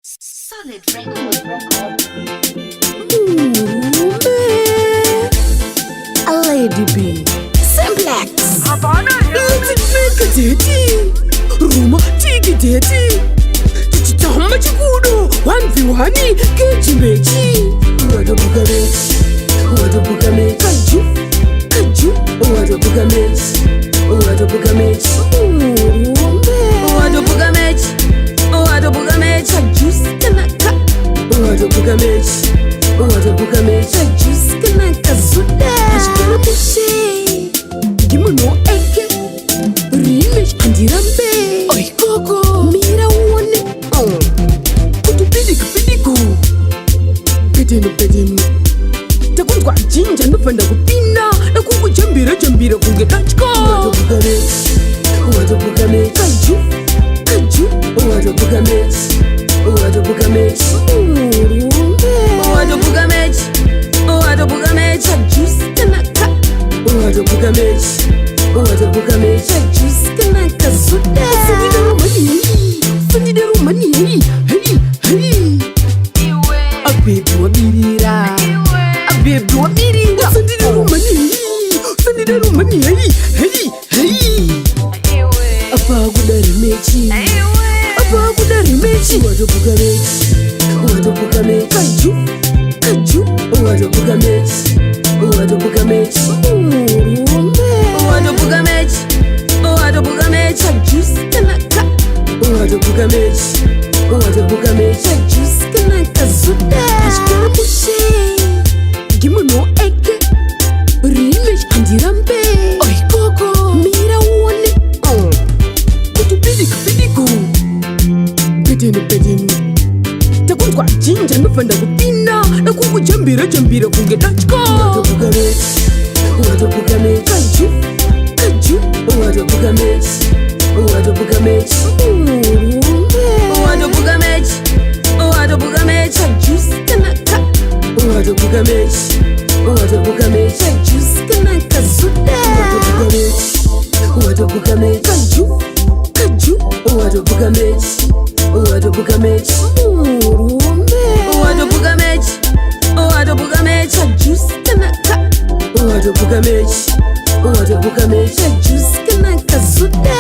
Solid record. A lady B Simplex Ruma tiki deti Chichitama chikudo 1v1 keji mechi Wada buga mechi Wada buga mechi Kaju Kaju Wada buga mechi Wada buga mechi Wada buga mechi Wada buga mechi Kaju kanaka Wada buga mechi Wada buga mechi Kaju kanaka Zuda Ashkara mushe Gimu no eke Rimesh andirambe Oi koko Mira uone Kutu pidiku Pedenu Takungwa jinja nufanda kupina Nakungu jambira kunge dachko Wada buga mechi Kaju Wada buga mechi Wada buga mechi Wada buga mechi Wada buga mechi Juice kanaka Wada buga mechi Wada buga mechi Juice kanaka Zuda Fundi deru mani Hey A baby wabirira A baby wabirira Fundi deru mani Hey Apa gudari mechi Apa gudari mechi Wada buga mechi Wada buga mechi Kaju Wada buga mechi Wada buga mechi Wada buga mechi Wada buga mechi Juice kanaka Wada buga mechi Wada buga mechi Juice kanaka Zuda Ashkara mushe Gimu no eke Rimesh andirambe Oi koko Mira uone Kutu pidiku Pedenu Takungwa jinja nufanda kupina Nakungu jambira kunge dachko Wada buga mechi Wada buga mechi Kaju Wada buga mechi Wada buga mechi Wada buga mechi Wada buga mechi Juice kanaka Wada buga mechi Wada buga mechi Juice kanaka Zuda Wada buga mechi Kaju Wada buga mechi Wada buga mechi Wada buga mechi Wada buga mechi Juice kanaka Wada buga mechi Wada buga mechi Juice kanaka Zuda